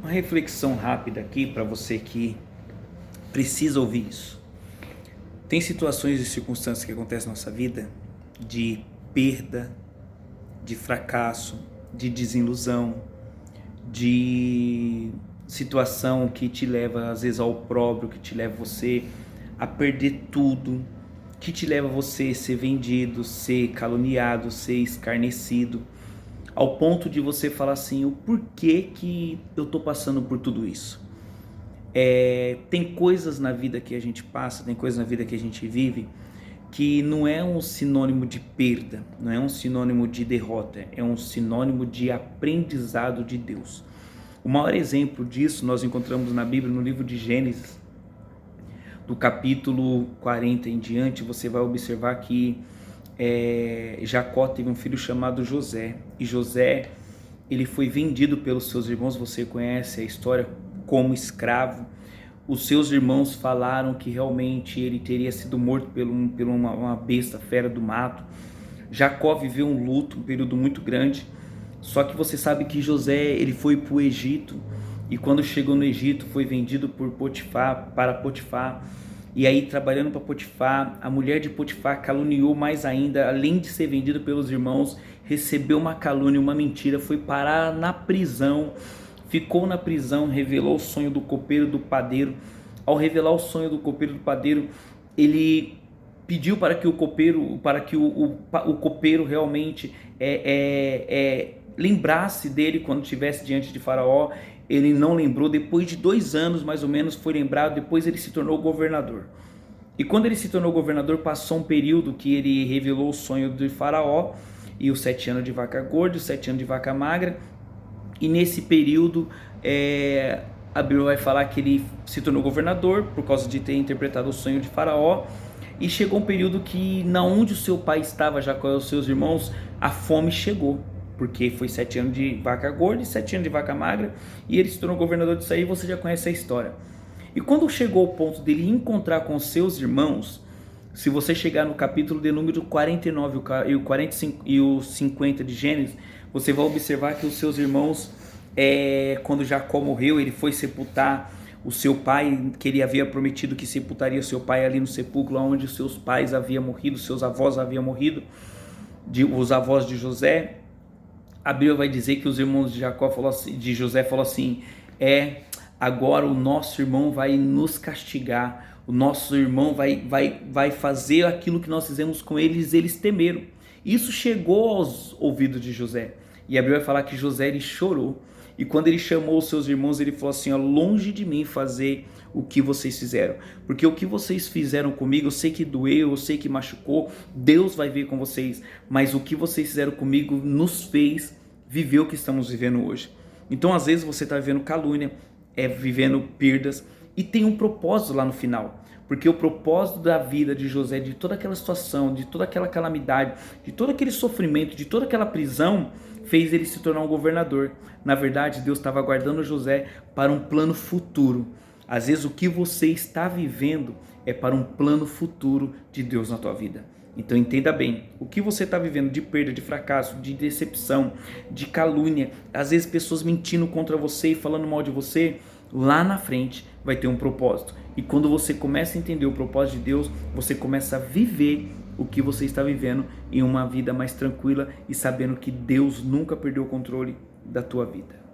Uma reflexão rápida aqui para você que precisa ouvir isso. Tem situações e circunstâncias que acontecem na nossa vida de perda, de fracasso, de desilusão, de situação que te leva às vezes ao opróbrio, que te leva você a perder tudo, que te leva você a ser vendido, ser caluniado, ser escarnecido, ao ponto de você falar assim, o porquê que eu tô passando por tudo isso? Tem coisas na vida que a gente passa, tem coisas na vida que a gente vive que não é um sinônimo de perda, não é um sinônimo de derrota, é um sinônimo de aprendizado de Deus. O maior exemplo disso nós encontramos na Bíblia, no livro de Gênesis, do capítulo 40 em diante. Você vai observar que Jacó teve um filho chamado José, e José ele foi vendido pelos seus irmãos. Você conhece a história, como escravo. Os seus irmãos falaram que realmente ele teria sido morto por uma besta fera do mato. Jacó viveu um luto, um período muito grande. Só que você sabe que José ele foi para o Egito, e quando chegou no Egito foi vendido por Potifar, para Potifar. E aí, trabalhando para Potifar, a mulher de Potifar caluniou mais ainda. Além de ser vendido pelos irmãos, recebeu uma calúnia, uma mentira, foi parar na prisão. Ficou na prisão, revelou o sonho do copeiro do padeiro. Ao revelar o sonho do copeiro do padeiro, ele pediu para que o copeiro realmente lembrasse dele quando estivesse diante de Faraó. Ele não lembrou. Depois de 2 anos mais ou menos foi lembrado. Depois ele se tornou governador. E quando ele se tornou governador, passou um período que ele revelou o sonho de Faraó, e os 7 anos de vaca gorda, os 7 anos de vaca magra. E nesse período, a Bíblia vai falar que ele se tornou governador por causa de ter interpretado o sonho de Faraó. E chegou um período que, na onde o seu pai estava, Jacó e os seus irmãos, a fome chegou, porque foi 7 anos de vaca gorda e 7 anos de vaca magra, e ele se tornou governador disso aí. Você já conhece a história. E quando chegou o ponto dele encontrar com os seus irmãos, se você chegar no capítulo de número 49 e o 45 e o 50 de Gênesis, você vai observar que os seus irmãos, quando Jacó morreu, ele foi sepultar o seu pai, que ele havia prometido que sepultaria o seu pai ali no sepulcro onde os seus pais haviam morrido, seus avós haviam morrido, os avós de José. A Bíblia vai dizer que os irmãos de José falaram assim, agora o nosso irmão vai nos castigar, o nosso irmão vai fazer aquilo que nós fizemos com eles. Eles temeram. Isso chegou aos ouvidos de José, e a Bíblia vai falar que José ele chorou, e quando ele chamou os seus irmãos, ele falou assim, longe de mim fazer o que vocês fizeram, porque o que vocês fizeram comigo, eu sei que doeu, eu sei que machucou, Deus vai ver com vocês, mas o que vocês fizeram comigo nos fez viver o que estamos vivendo hoje. Então às vezes você está vivendo calúnia, vivendo perdas, e tem um propósito lá no final, porque o propósito da vida de José, de toda aquela situação, de toda aquela calamidade, de todo aquele sofrimento, de toda aquela prisão, fez ele se tornar um governador. Na verdade, Deus estava guardando José para um plano futuro. Às vezes o que você está vivendo é para um plano futuro de Deus na tua vida. Então entenda bem, o que você está vivendo de perda, de fracasso, de decepção, de calúnia, às vezes pessoas mentindo contra você e falando mal de você, lá na frente vai ter um propósito. E quando você começa a entender o propósito de Deus, você começa a viver o que você está vivendo em uma vida mais tranquila, e sabendo que Deus nunca perdeu o controle da tua vida.